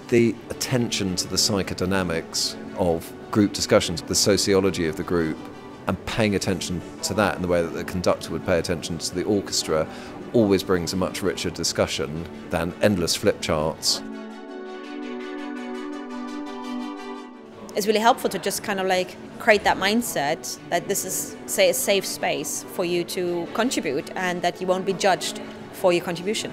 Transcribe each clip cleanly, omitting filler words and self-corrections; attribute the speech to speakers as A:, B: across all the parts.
A: The attention to the psychodynamics of group discussions, the sociology of the group, and paying attention to that in the way that the conductor would pay attention to the orchestra always brings a much richer discussion than endless flip charts.
B: It's really helpful to just kind of like create that mindset that this is, say, a safe space for you to contribute and that you won't be judged for your contribution.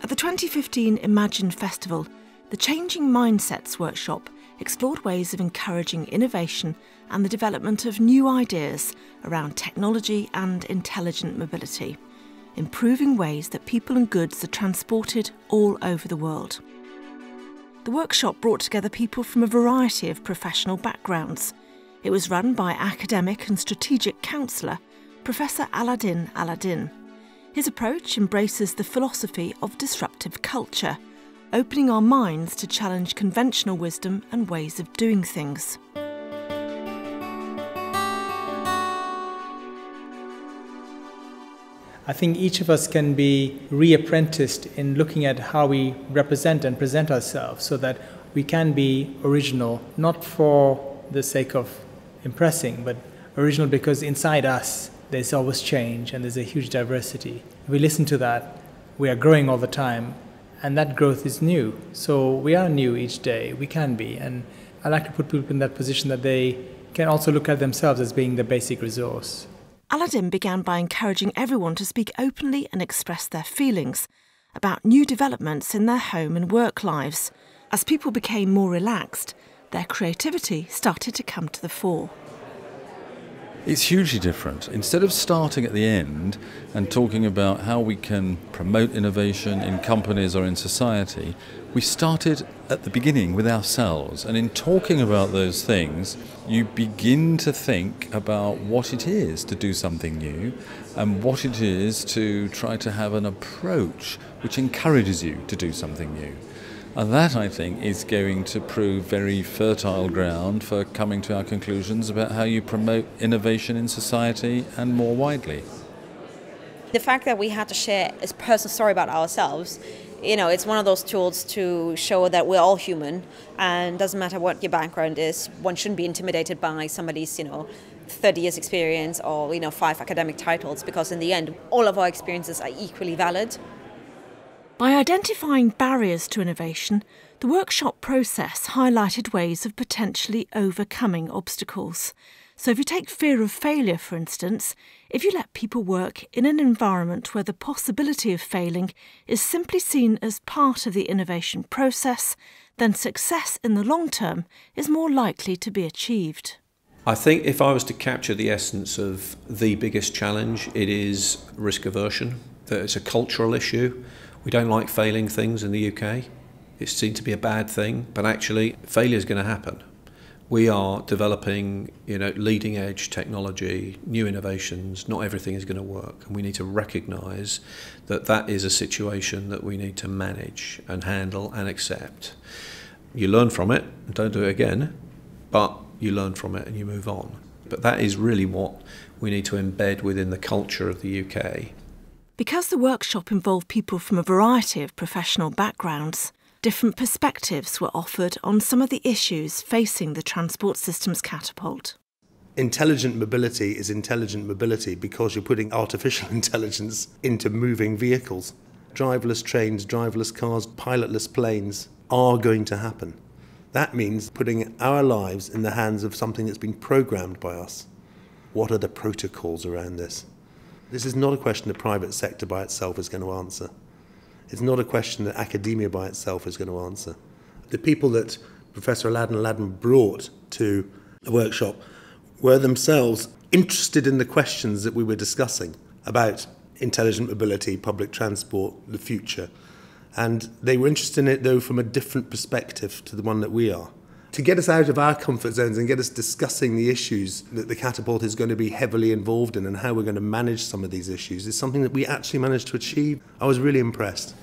C: At the 2015 Imagine Festival, the Changing Mindsets workshop explored ways of encouraging innovation and the development of new ideas around technology and intelligent mobility, improving ways that people and goods are transported all over the world. The workshop brought together people from a variety of professional backgrounds. It was run by academic and strategic counsellor, Professor Aladdin Aladdin. His approach embraces the philosophy of disruptive culture, opening our minds to challenge conventional wisdom and ways of doing things.
D: I think each of us can be re-apprenticed in looking at how we represent and present ourselves so that we can be original, not for the sake of impressing, but original because inside us there's always change and there's a huge diversity. If we listen to that, we are growing all the time, and that growth is new. So we are new each day, we can be, and I like to put people in that position that they can also look at themselves as being the basic resource.
C: Aladdin began by encouraging everyone to speak openly and express their feelings about new developments in their home and work lives. As people became more relaxed, their creativity started to come to the fore.
E: It's hugely different. Instead of starting at the end and talking about how we can promote innovation in companies or in society, we started at the beginning with ourselves. And in talking about those things, you begin to think about what it is to do something new and what it is to try to have an approach which encourages you to do something new. And that, I think, is going to prove very fertile ground for coming to our conclusions about how you promote innovation in society and more widely.
B: The fact that we had to share a personal story about ourselves, it's one of those tools to show that we're all human, and doesn't matter what your background is, one shouldn't be intimidated by somebody's, 30 years experience or, 5 academic titles, because in the end, all of our experiences are equally valid.
C: By identifying barriers to innovation, the workshop process highlighted ways of potentially overcoming obstacles. So if you take fear of failure, for instance, if you let people work in an environment where the possibility of failing is simply seen as part of the innovation process, then success in the long term is more likely to be achieved.
F: I think if I was to capture the essence of the biggest challenge, it is risk aversion, that it's a cultural issue. We don't like failing things in the UK. It's seen to be a bad thing, but actually failure is going to happen. We are developing, leading edge technology, new innovations. Not everything is going to work, and we need to recognise that that is a situation that we need to manage and handle and accept. You learn from it and don't do it again, but you learn from it and you move on. But that is really what we need to embed within the culture of the UK.
C: Because the workshop involved people from a variety of professional backgrounds, different perspectives were offered on some of the issues facing the transport system's catapult.
G: Intelligent mobility is intelligent mobility because you're putting artificial intelligence into moving vehicles. Driverless trains, driverless cars, pilotless planes are going to happen. That means putting our lives in the hands of something that's been programmed by us. What are the protocols around this? This is not a question the private sector by itself is going to answer. It's not a question that academia by itself is going to answer. The people that Professor Aladdin brought to the workshop were themselves interested in the questions that we were discussing about intelligent mobility, public transport, the future. And they were interested in it, though, from a different perspective to the one that we are. To get us out of our comfort zones and get us discussing the issues that the Catapult is going to be heavily involved in and how we're going to manage some of these issues is something that we actually managed to achieve. I was really impressed.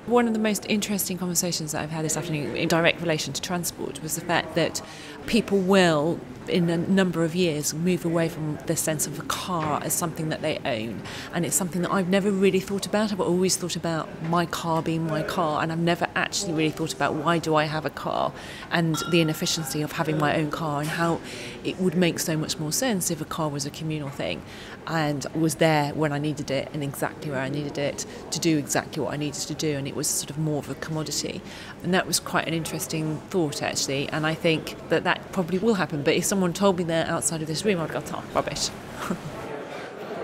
H: One of the most interesting conversations that I've had this afternoon in direct relation to transport was the fact that people will, in a number of years, move away from the sense of a car as something that they own. And it's something that I've never really thought about. I've always thought about my car being my car, and I've never actually really thought about why do I have a car and the inefficiency of having my own car, and how it would make so much more sense if a car was a communal thing and was there when I needed it and exactly where I needed it to do exactly what I needed to do, and it was sort of more of a commodity. And that was quite an interesting thought, actually, and I think that that probably will happen. But if someone told me that outside of this room, I'd go, oh, rubbish.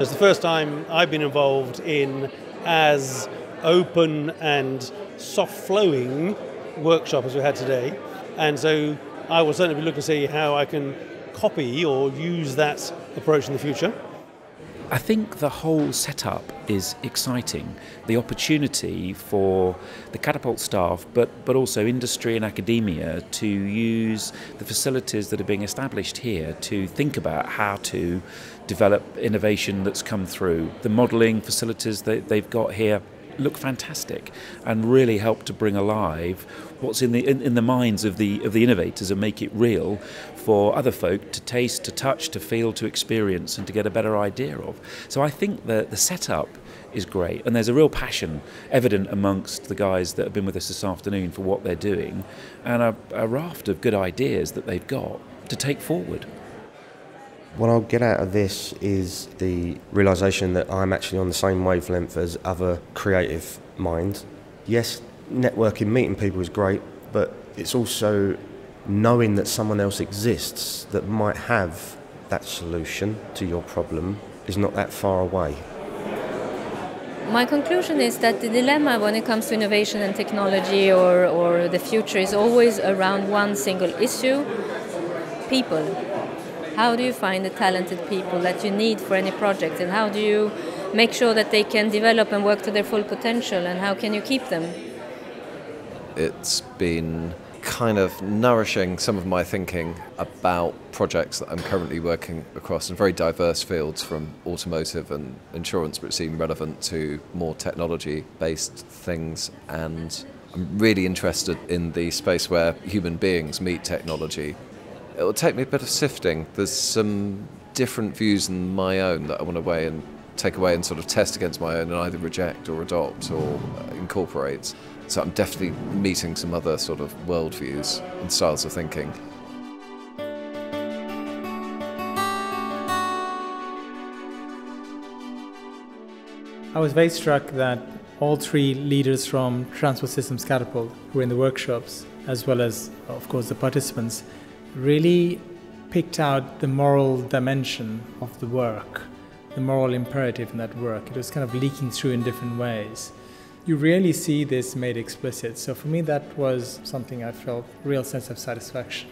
I: It's the first time I've been involved in as open and soft-flowing workshop as we had today, and so I will certainly be looking to see how I can copy or use that approach in the future.
J: I think the whole setup is exciting. The opportunity for the Catapult staff, but also industry and academia, to use the facilities that are being established here to think about how to develop innovation that's come through. The modelling facilities that they've got here look fantastic and really help to bring alive what's in the minds of the innovators and make it real for other folk to taste, to touch, to feel, to experience, and to get a better idea of. So I think that the setup is great, and there's a real passion evident amongst the guys that have been with us this afternoon for what they're doing, and a raft of good ideas that they've got to take forward.
K: What I'll get out of this is the realisation that I'm actually on the same wavelength as other creative minds. Yes, networking, meeting people is great, but it's also knowing that someone else exists that might have that solution to your problem is not that far away.
L: My conclusion is that the dilemma when it comes to innovation and technology or the future is always around one single issue: people. How do you find the talented people that you need for any project, and how do you make sure that they can develop and work to their full potential, and how can you keep them?
A: It's been kind of nourishing some of my thinking about projects that I'm currently working across in very diverse fields, from automotive and insurance, but seem relevant to more technology-based things. And I'm really interested in the space where human beings meet technology. It will take me a bit of sifting. There's some different views than my own that I want to take away and sort of test against my own and either reject or adopt or incorporate. So I'm definitely meeting some other sort of worldviews and styles of thinking.
D: I was very struck that all three leaders from Transport Systems Catapult who were in the workshops, as well as, of course, the participants, really picked out the moral dimension of the work, the moral imperative in that work. It was kind of leaking through in different ways. You rarely see this made explicit, so for me that was something I felt a real sense of satisfaction.